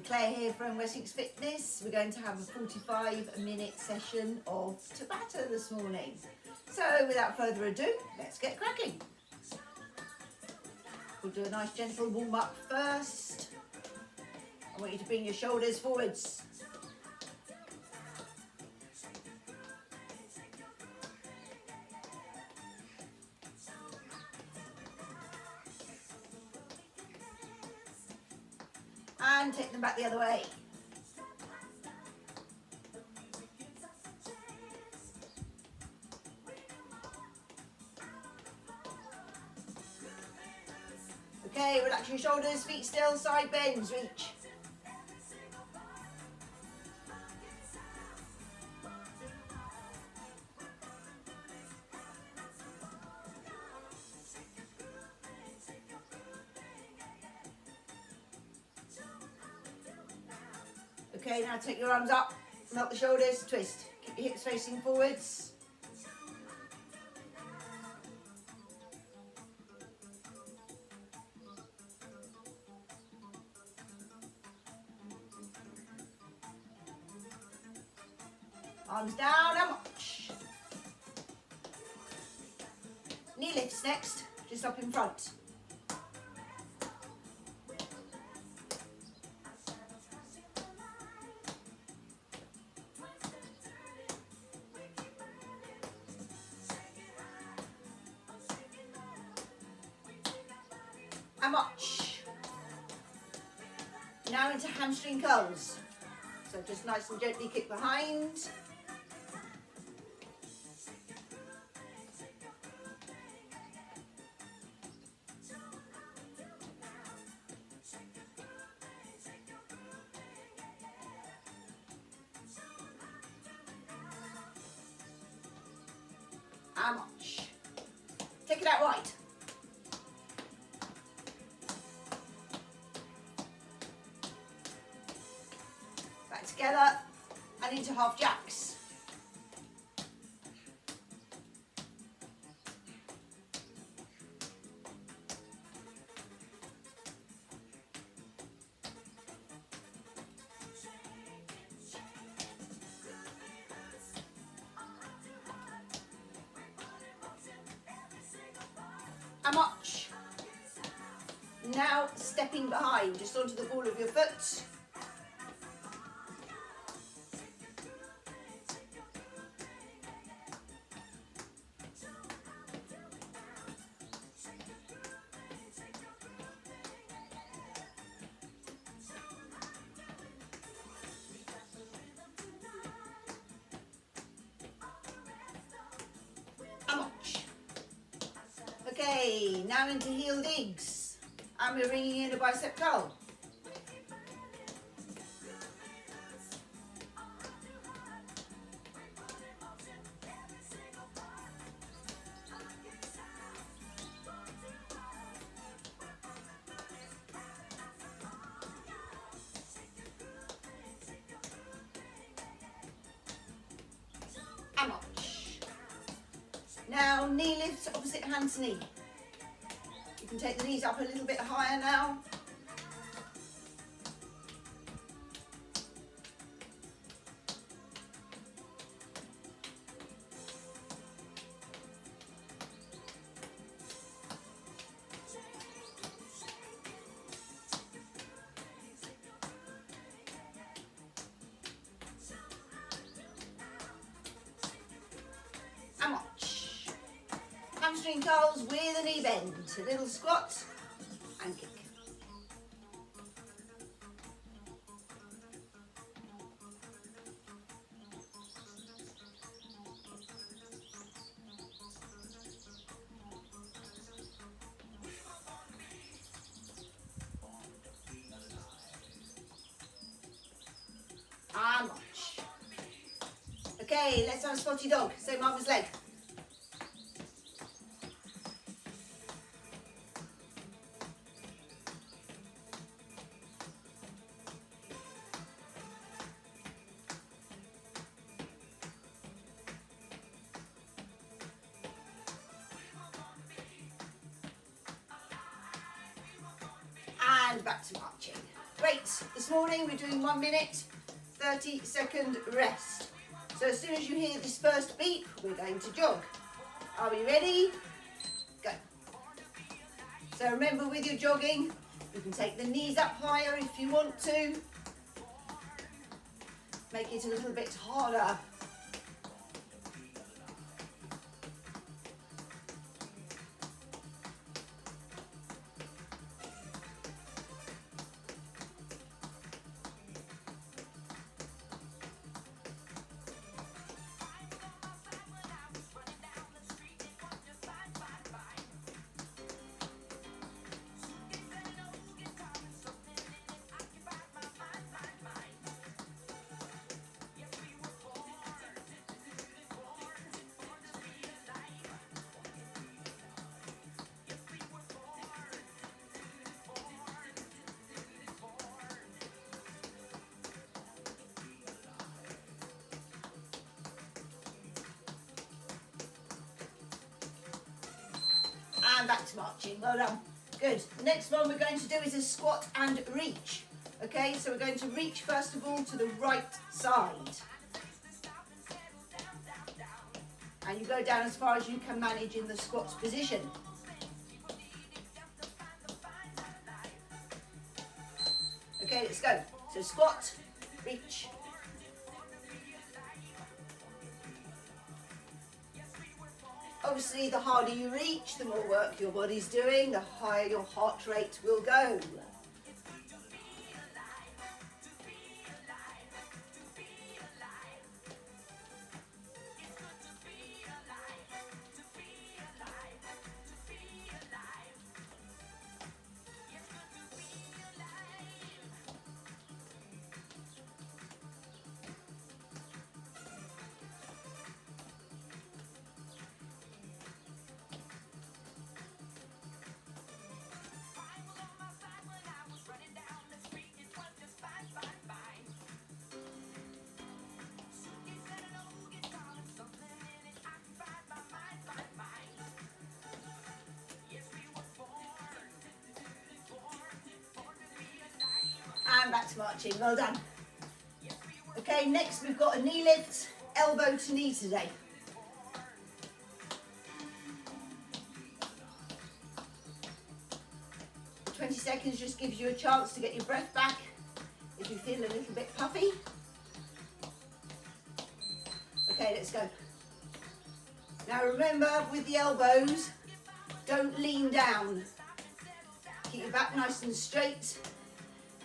Claire here from Wessex Fitness. We're going to have a 45-minute session of Tabata this morning. So without further ado, let's get cracking. We'll do a nice gentle warm up first. I want you to bring your shoulders forwards. And take them back the other way. Okay, relax your shoulders, feet still, side bends, reach. Okay, now take your arms up, melt the shoulders, twist. Keep your hips facing forwards. Arms down and march. Knee lifts next, just up in front. And march. Now into hamstring curls. So just nice and gently kick behind. And march. Take it out wide. Back together and into half jacks. And march. Now stepping behind, just onto the ball of your foot. And march. Okay, now into heel digs, and we're bringing in a bicep curl. And march. Now knee lifts, opposite hand to knee. You can take the knees up a little bit higher now. And march. Hamstring curls with a knee bend. A little squat and kick. And march. Okay, let's have a spotty dog. Same arm as leg. and back to marching. Great, this morning we're doing 1 minute, 30-second rest. So as soon as you hear this first beep, we're going to jog. Are we ready? Go. So remember, with your jogging, you can take the knees up higher if you want to. Make it a little bit harder. And back to marching. Well done. Good. The next one we're going to do is a squat and reach. Okay, so we're going to reach first of all to the right side. And you go down as far as you can manage in the squat position. Okay, let's go. So squat, reach. Obviously, the harder you reach, the more work your body's doing, the higher your heart rate will go. And back to marching. Well done. Okay, next we've got a knee lift, elbow to knee today. The 20 seconds just gives you a chance to get your breath back if you feel a little bit puffy. Okay, let's go. Now remember, with the elbows, don't lean down. Keep your back nice and straight.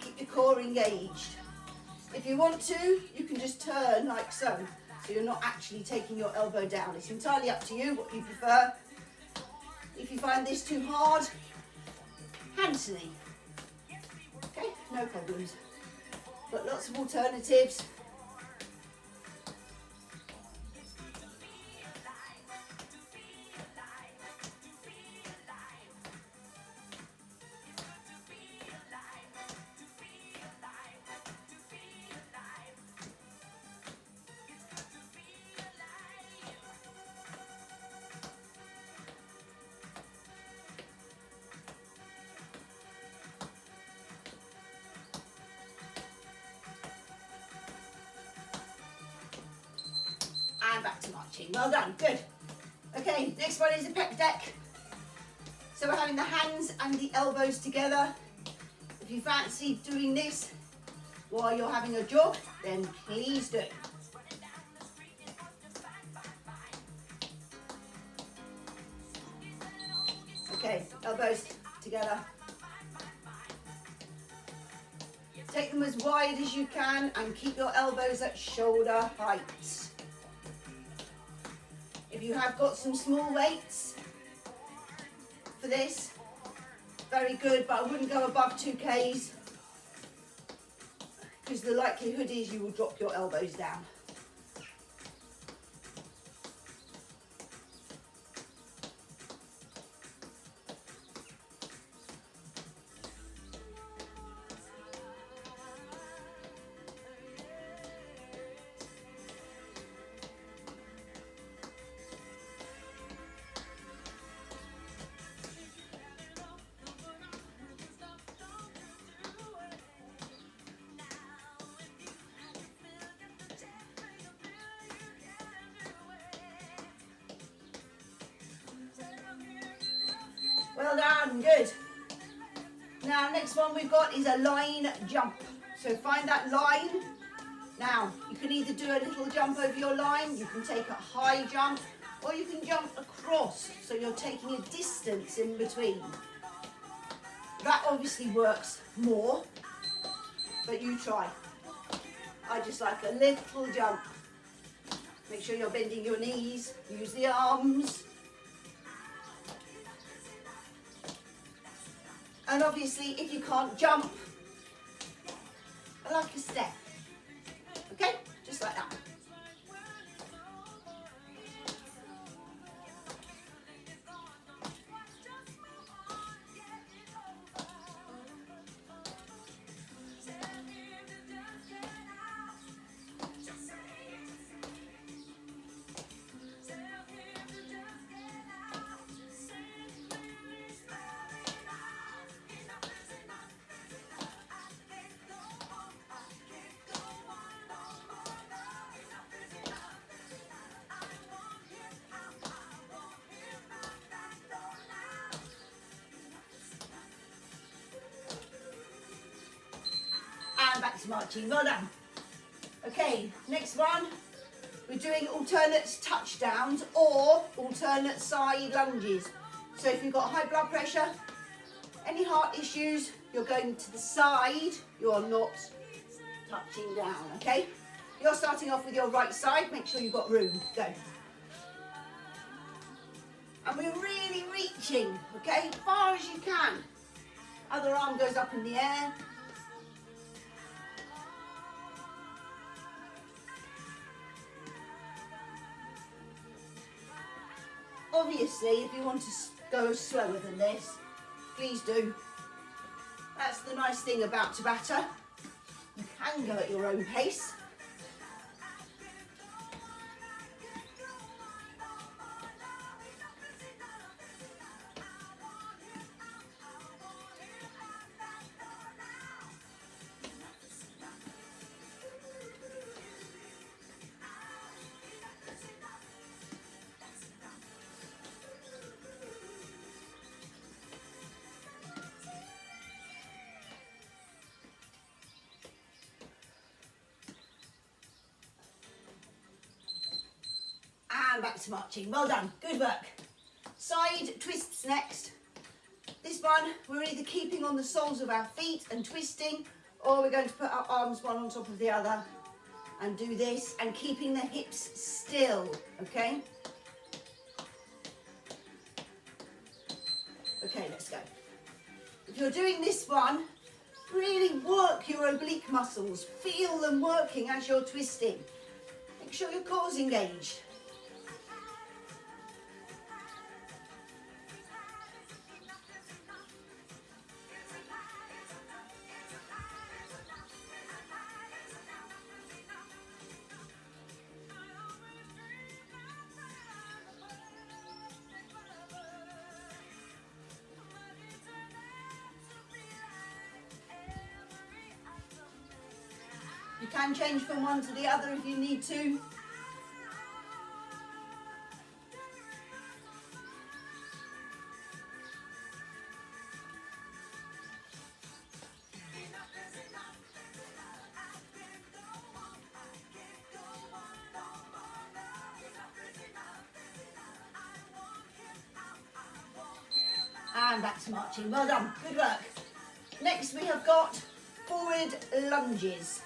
Keep your core engaged. If you want to, you can just turn like so you're not actually taking your elbow down. It's entirely up to you what you prefer. If you find this too hard, hand to knee. Okay, no problems. Got lots of alternatives. And back to marching. Well done. Good. Okay, next one is a Pec Deck. So we're having the hands and the elbows together. If you fancy doing this while you're having a jog, then please do. Okay, elbows together. Take them as wide as you can and keep your elbows at shoulder height. If you have got some small weights for this, very good, but I wouldn't go above 2 kgs because the likelihood is you will drop your elbows down. done, good. Now next one we've got is a line jump. So find that line. Now you can either do a little jump over your line, you can take a high jump, or you can jump across, so you're taking a distance in between. That obviously works more, but you try. I just like a little jump. Make sure you're bending your knees, use the arms. And obviously if you can't jump, I like a step. Okay, just like that. And back to marching, well done. Okay, next one, we're doing alternate touchdowns or alternate side lunges. So if you've got high blood pressure, any heart issues, you're going to the side, you're not touching down, okay? You're starting off with your right side, make sure you've got room, go. And we're really reaching, okay, far as you can. Other arm goes up in the air. Obviously, if you want to go slower than this, please do. That's the nice thing about Tabata. You can go at your own pace. And back to marching, well done, good work. Side twists next. This one, we're either keeping on the soles of our feet and twisting, or we're going to put our arms one on top of the other and do this, and keeping the hips still, okay? Okay, let's go. If you're doing this one, really work your oblique muscles. Feel them working as you're twisting. Make sure your core's engaged. You can change from one to the other if you need to. And back to marching, well done, good work. Next we have got forward lunges.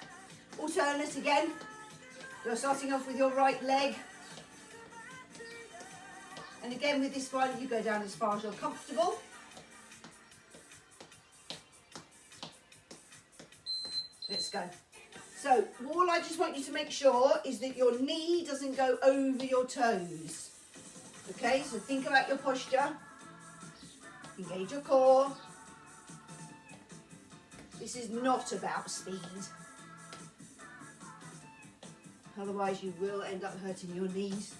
Alternate again. You're starting off with your right leg. And again with this one, you go down as far as you're comfortable. Let's go. So all I just want you to make sure is that your knee doesn't go over your toes. Okay, so think about your posture. Engage your core. This is not about speed. Otherwise you will end up hurting your knees.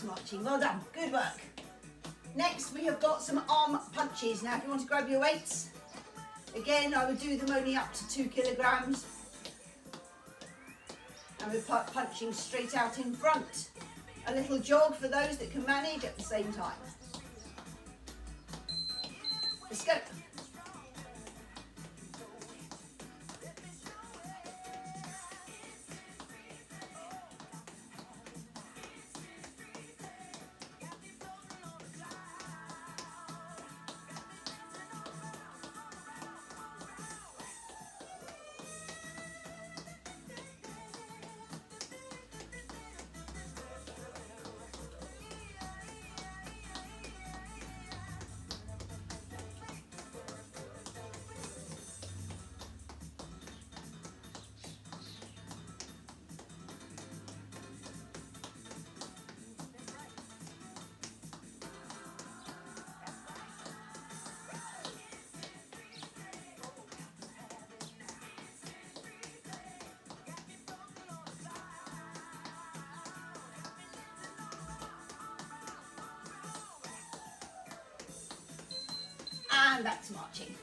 to marching. Well done, good work. Next we have got some arm punches. Now if you want to grab your weights, again I would do them only up to 2 kilograms. And we're punching straight out in front. A little jog for those that can manage at the same time. Let's go. And back to marching.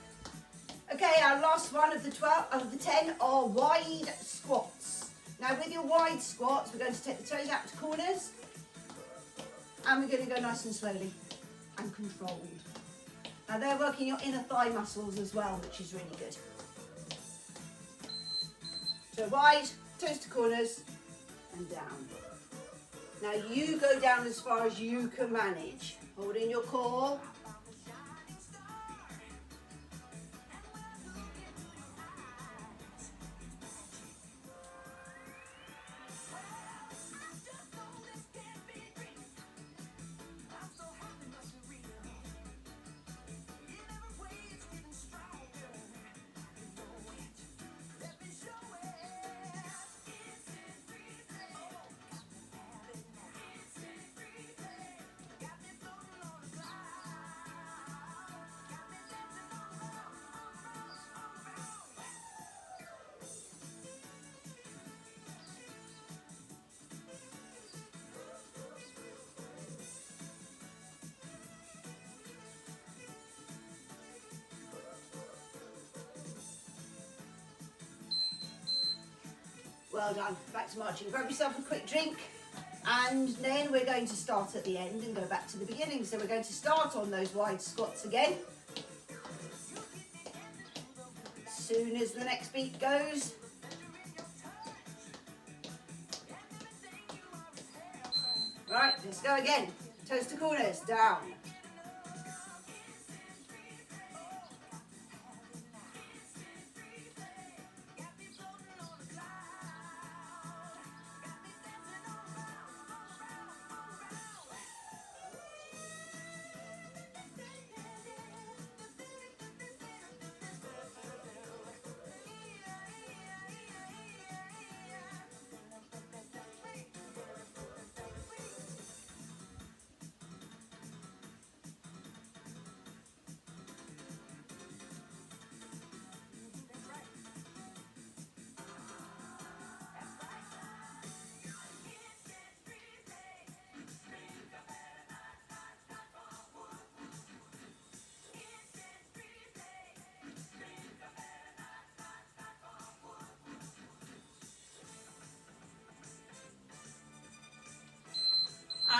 Okay, our last one of the 10 are wide squats. Now with your wide squats, we're going to take the toes out to corners and we're going to go nice and slowly and controlled. Now they're working your inner thigh muscles as well, which is really good. So wide, toes to corners and down. Now you go down as far as you can manage. Hold in your core. Well done, back to marching. Grab yourself a quick drink and then we're going to start at the end and go back to the beginning. So we're going to start on those wide squats again. As soon as the next beat goes. Right, let's go again. Toes to corners, down.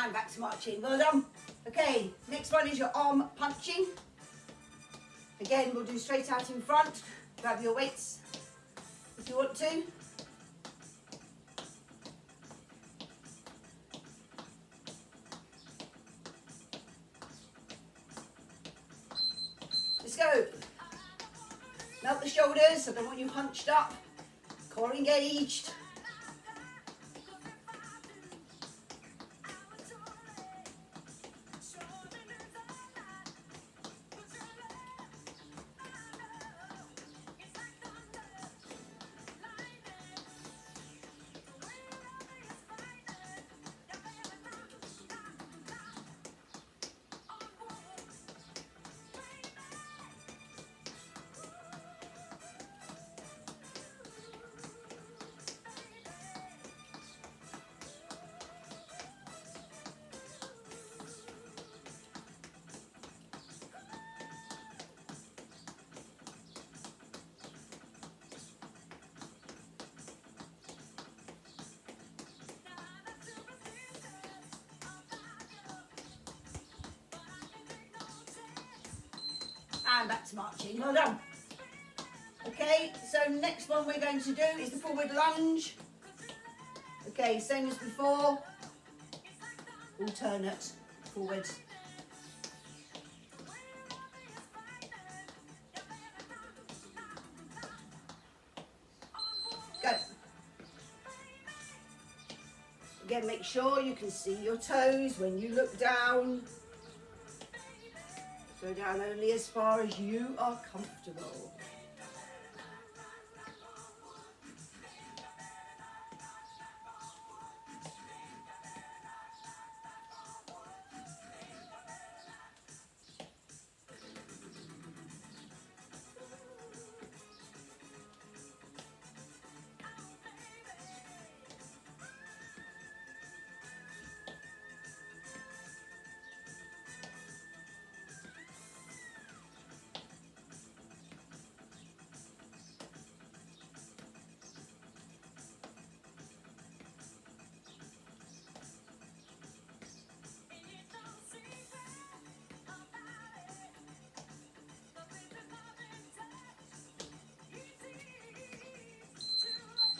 And back to marching. Well done. Okay, next one is your arm punching. Again, we'll do straight out in front. Grab your weights if you want to. Let's go. Melt the shoulders. I don't want you hunched up. Core engaged. And back to marching. Well done. Okay, so next one we're going to do is the forward lunge. Okay, same as before. Alternate forward. Go. Again, make sure you can see your toes when you look down. Go down only as far as you are comfortable.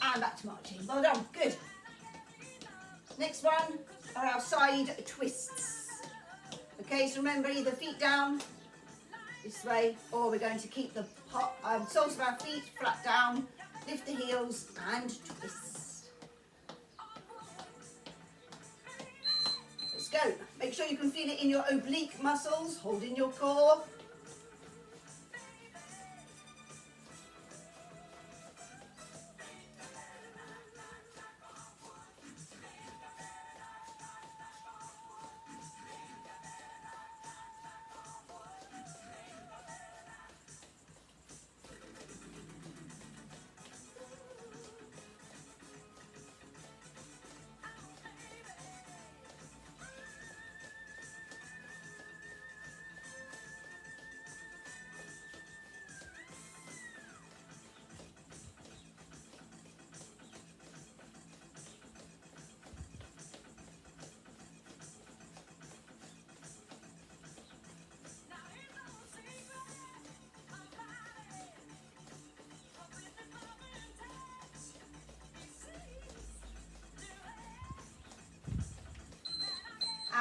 And back to marching. Well done. Good. Next one are our side twists. Okay, so remember, either feet down this way, or we're going to keep the soles of our feet flat down, lift the heels and twist. Let's go. Make sure you can feel it in your oblique muscles, holding your core.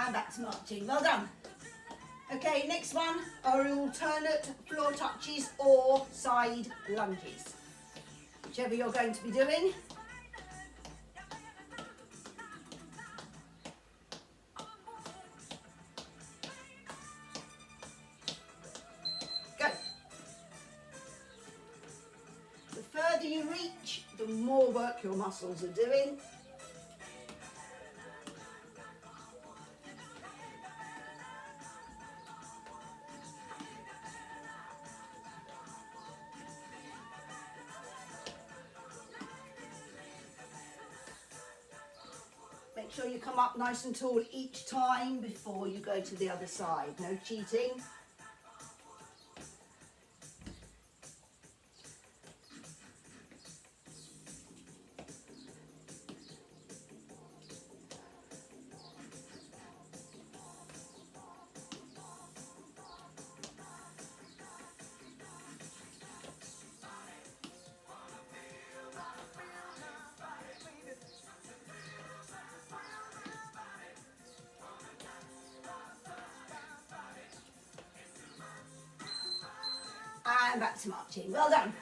And back to marching. Well done. Okay, next one are alternate floor touches or side lunges. Whichever you're going to be doing. Go. The further you reach, the more work your muscles are doing. Make sure you come up nice and tall each time before you go to the other side. No cheating. And back to marching. Well done.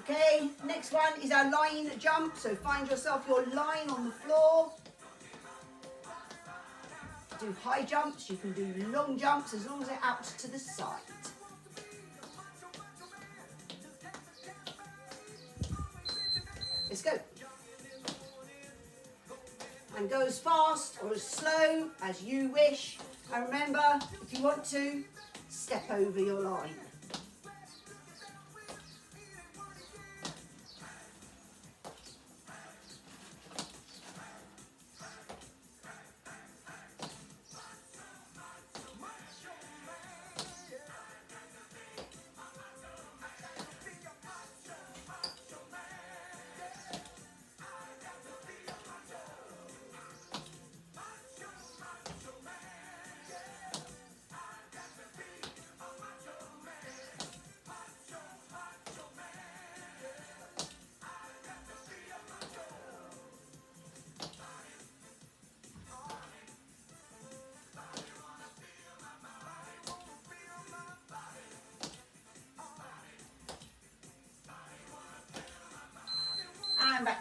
Okay, next one is our line jump. So find yourself your line on the floor. Do high jumps, you can do long jumps as long as they're out to the side. Let's go. And go as fast or as slow as you wish. And remember, if you want to, step over your line.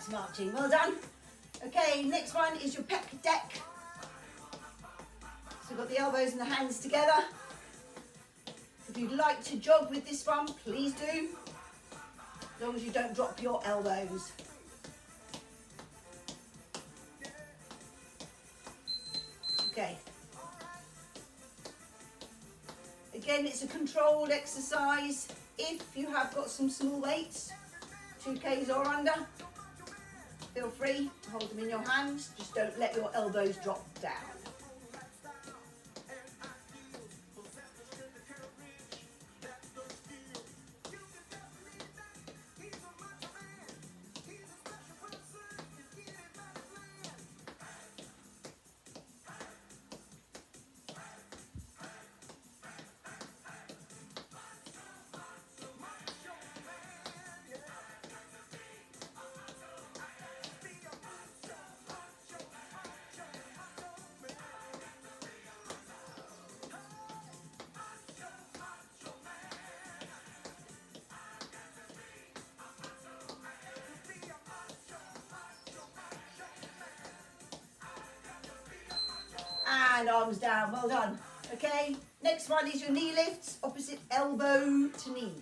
back to marching. Well done. Okay, next one is your Pec Deck. So we've got the elbows and the hands together. If you'd like to jog with this one, please do. As long as you don't drop your elbows. Okay. Again, it's a controlled exercise. If you have got some small weights, 2 kgs or under, feel free to hold them in your hands. Just don't let your elbows drop down. And arms down, well done. Okay, next one is your knee lifts, opposite elbow to knee.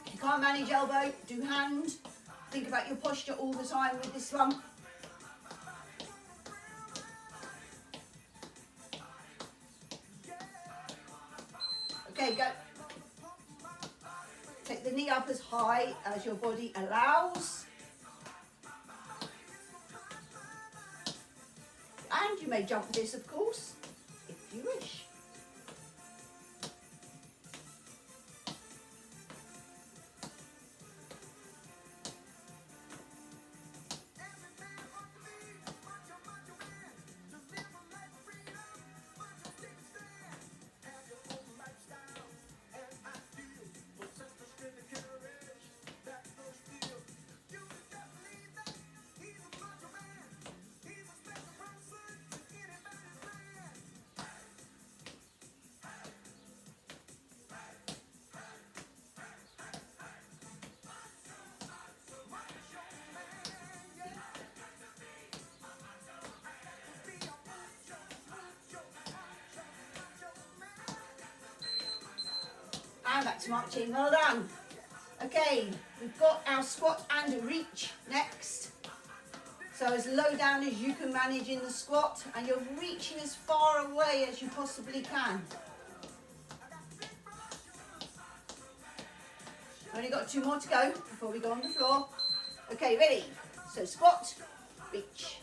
If you can't manage elbow, do hand. Think about your posture all the time with this one. Okay, go. Take the knee up as high as your body allows. And you may jump this, of course, if you wish. And back to marching, well done. Okay, we've got our squat and reach next. So as low down as you can manage in the squat, and you're reaching as far away as you possibly can. Only got 2 more to go before we go on the floor. Okay, ready? So squat, reach.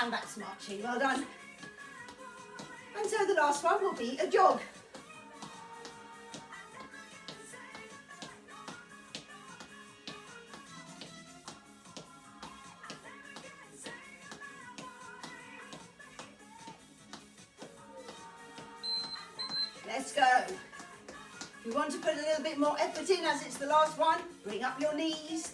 And back to marching, well done. And so the last one will be a jog. Let's go. If you want to put a little bit more effort in as it's the last one, bring up your knees.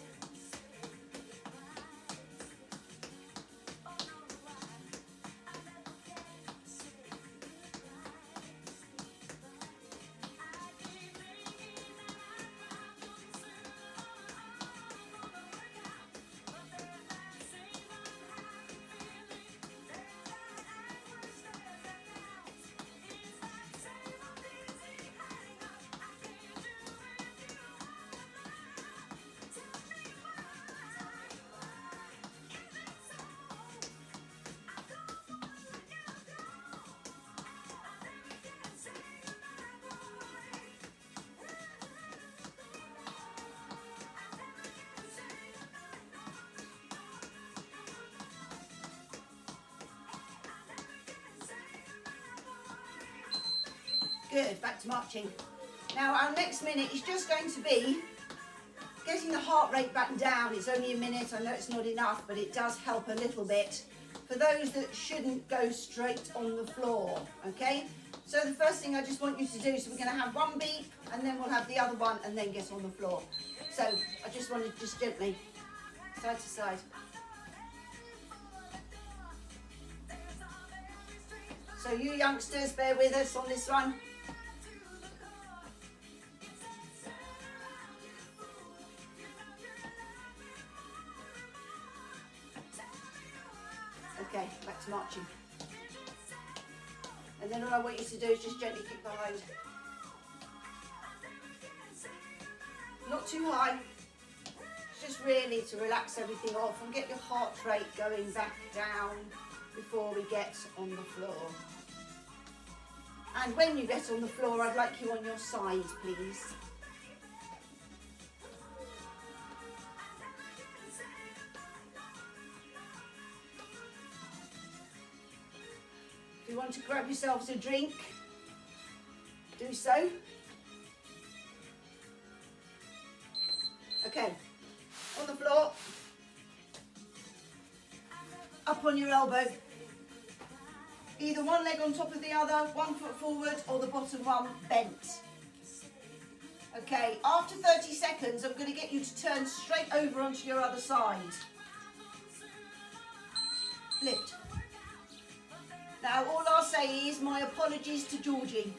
Good, back to marching. Now our next minute is just going to be getting the heart rate back down. It's only a minute, I know it's not enough, but it does help a little bit for those that shouldn't go straight on the floor, okay? So the first thing I just want you to do, so we're going to have one beep and then we'll have the other one and then get on the floor. So I just want to just gently, side to side. So you youngsters, bear with us on this one. Okay, back to marching. And then all I want you to do is just gently kick behind. Not too high, just really to relax everything off and get your heart rate going back down before we get on the floor. And when you get on the floor, I'd like you on your side, please. If you want to grab yourselves a drink, do so. Okay, on the floor, up on your elbow. Either one leg on top of the other, 1 foot forward, or the bottom one bent. Okay, after 30 seconds, I'm going to get you to turn straight over onto your other side. Lift. Now, all I'll say is my apologies to Georgie.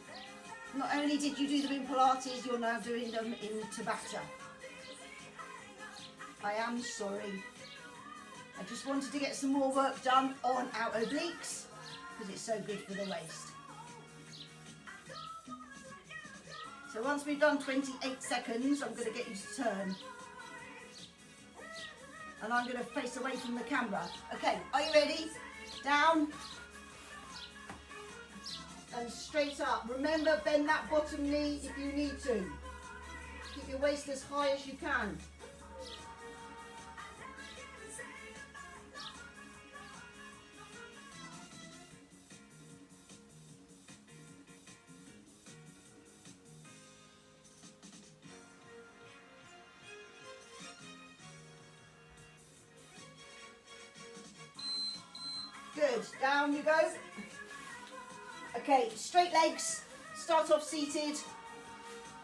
Not only did you do them in Pilates, you're now doing them in Tabata. I am sorry. I just wanted to get some more work done on our obliques, because it's so good for the waist. So once we've done 28 seconds, I'm going to get you to turn. And I'm going to face away from the camera. Okay, are you ready? Down. And straight up. Remember, bend that bottom knee if you need to. Keep your waist as high as you can. Good, down you go. Okay, straight legs, start off seated,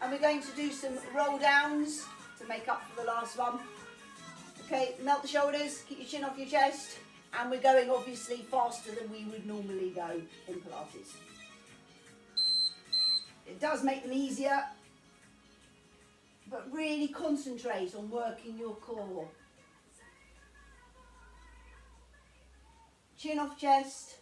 and we're going to do some roll downs to make up for the last one. Okay, melt the shoulders, keep your chin off your chest, and we're going obviously faster than we would normally go in Pilates. It does make them easier, but really concentrate on working your core. Chin off chest.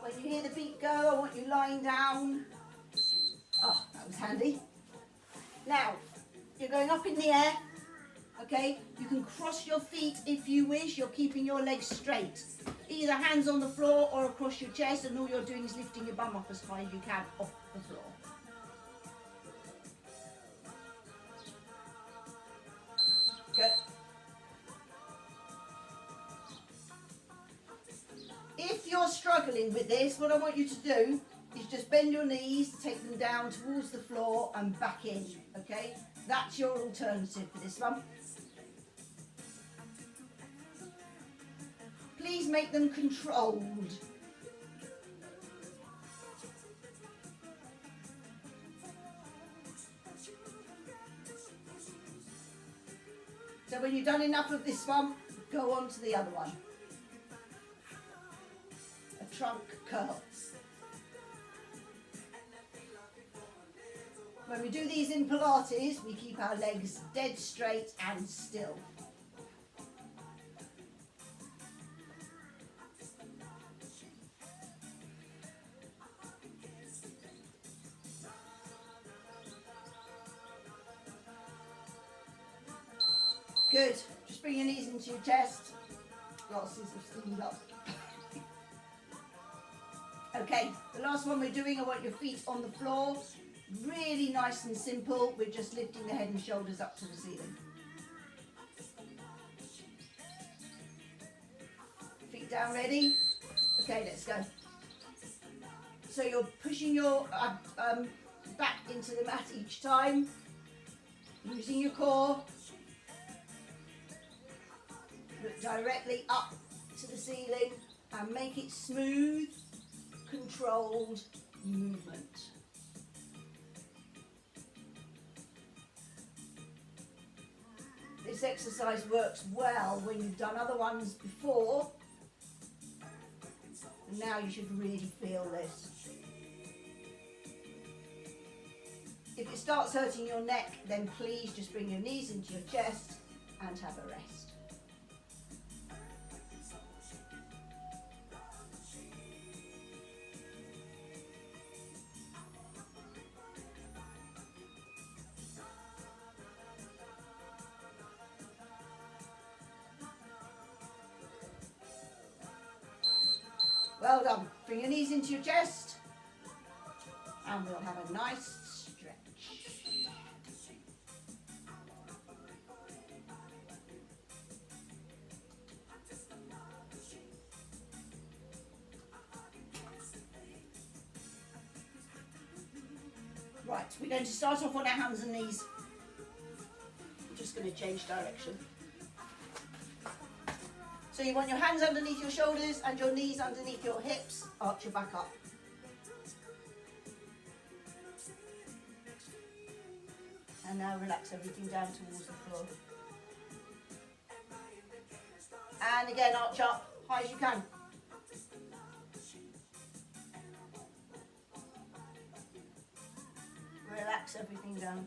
When you hear the beat go, I want you lying down. Oh, that was handy. Now, you're going up in the air, okay? You can cross your feet if you wish. You're keeping your legs straight. Either hands on the floor or across your chest, and all you're doing is lifting your bum up as high as you can off the floor. Good. If you're struggling with this, what I want you to do is just bend your knees, take them down towards the floor and back in, okay? That's your alternative for this one. Please make them controlled. So when you've done enough of this one, go on to the other one. A trunk curl. When we do these in Pilates, we keep our legs dead straight and still. Good. Just bring your knees into your chest. Glasses have steamed up. Okay, the last one we're doing, I want your feet on the floor. Really nice and simple. We're just lifting the head and shoulders up to the ceiling. Feet down, ready? Okay, let's go. So you're pushing your back into the mat each time, using your core. Look directly up to the ceiling and make it smooth, controlled movement. This exercise works well when you've done other ones before, and now you should really feel this. If it starts hurting your neck, then please just bring your knees into your chest and have a rest. Well done. Bring your knees into your chest and we'll have a nice stretch. Right, we're going to start off on our hands and knees. I'm just going to change direction. So you want your hands underneath your shoulders and your knees underneath your hips. Arch your back up. And now relax everything down towards the floor. And again, arch up, high as you can. Relax everything down.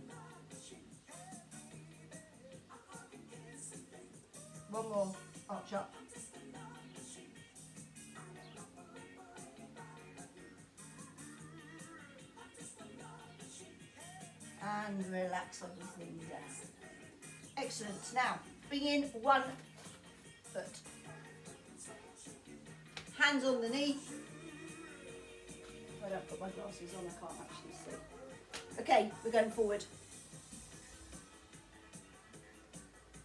One more, arch up. And relax everything down. Excellent. Now, bring in one foot. Hands on the knee. If I don't put my glasses on, I can't actually see. Okay, we're going forward.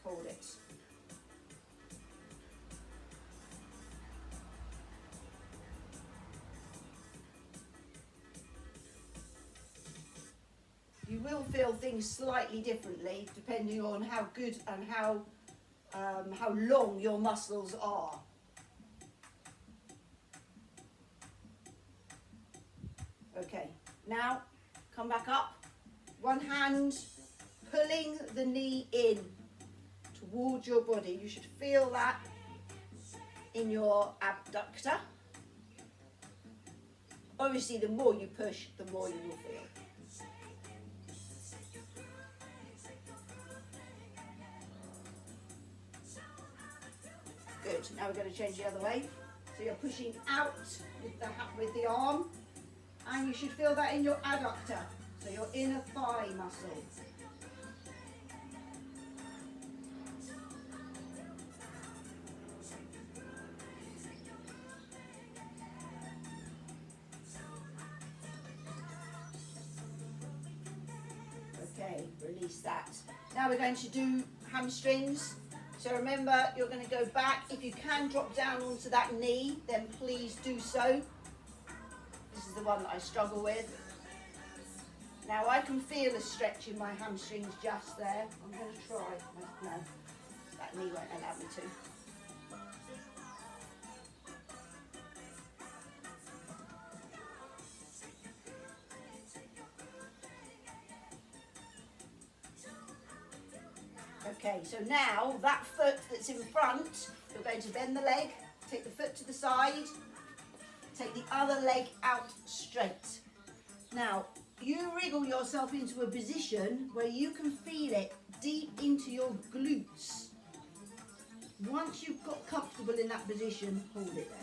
Hold it. You will feel things slightly differently depending on how good and how long your muscles are. Okay, now come back up. One hand pulling the knee in towards your body. You should feel that in your abductor. Obviously, the more you push, the more you will feel. Good. Now we're going to change the other way. So you're pushing out with the arm, and you should feel that in your adductor, so your inner thigh muscle. Okay, release that. Now we're going to do hamstrings. So remember, you're going to go back. If you can drop down onto that knee, then please do so. This is the one that I struggle with. Now I can feel a stretch in my hamstrings just there. I'm going to try. No, that knee won't allow me to. Okay, so now that foot that's in front, you're going to bend the leg, take the foot to the side, take the other leg out straight. Now, you wriggle yourself into a position where you can feel it deep into your glutes. Once you've got comfortable in that position, hold it there.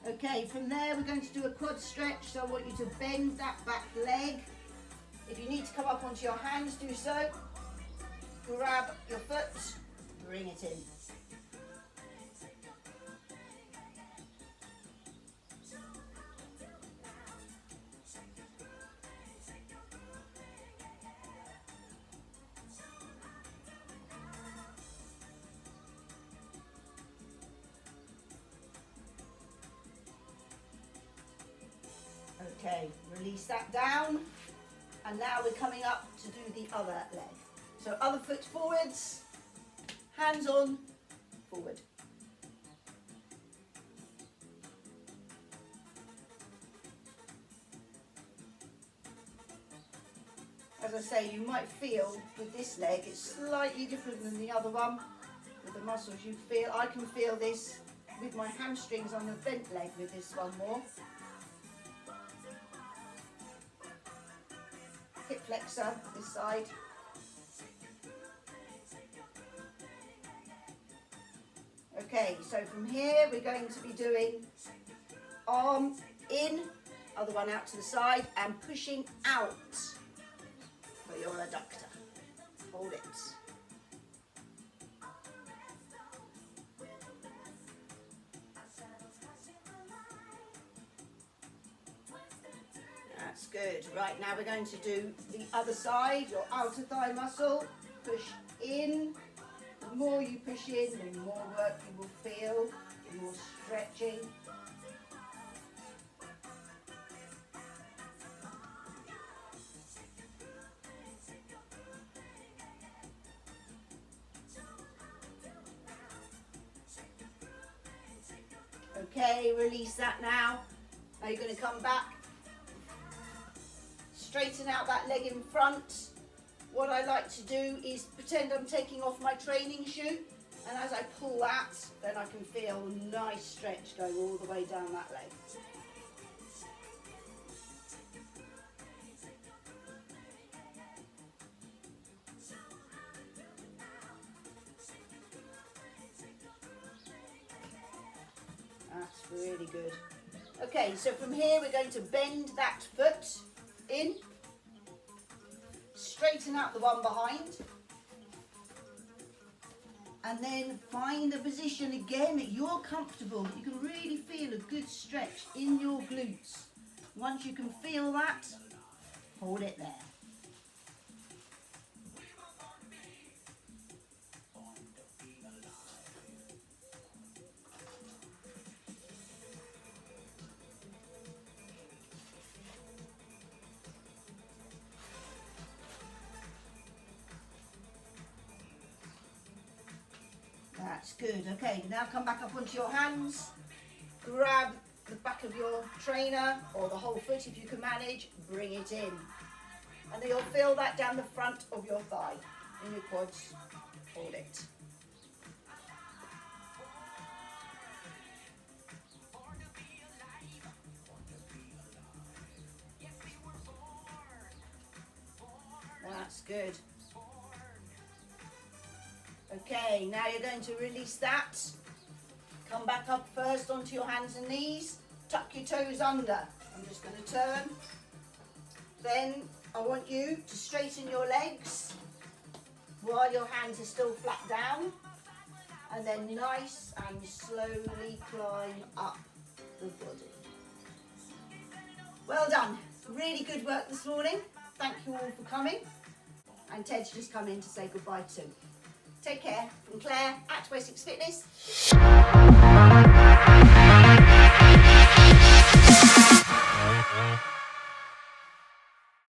Okay, from there we're going to do a quad stretch, so I want you to bend that back leg. If you need to come up onto your hands, do so. Grab your foot, bring it in. Okay, release that down, and now we're coming up to do the other leg. So other foot forwards, hands on, forward. As I say, you might feel with this leg, it's slightly different than the other one. With the muscles you feel, I can feel this with my hamstrings on the bent leg with this one more. Hip flexor, this side. Okay, so from here we're going to be doing arm in, other one out to the side, and pushing out for your adductor. Hold it. That's good. Right, now we're going to do the other side, your outer thigh muscle. Push in. The more you push in, the more work you will feel, the more stretching. Okay, release that now. Now you're going to come back. Straighten out that leg in front. What I like to do is pretend I'm taking off my training shoe, and as I pull that, then I can feel a nice stretch going all the way down that leg. That's really good. Okay, so from here we're going to bend that foot in. Straighten out the one behind, and then find a position again that you're comfortable, that you can really feel a good stretch in your glutes. Once you can feel that, hold it there. That's good. Okay, now come back up onto your hands. Grab the back of your trainer or the whole foot if you can manage. Bring it in. And then you'll feel that down the front of your thigh. In your quads. Hold it. That's good. Okay, now you're going to release that. Come back up first onto your hands and knees. Tuck your toes under. I'm just going to turn. Then I want you to straighten your legs while your hands are still flat down. And then nice and slowly climb up the body. Well done. Really good work this morning. Thank you all for coming. And Ted's just come in to say goodbye too. Take care from Claire at Wessex Fitness.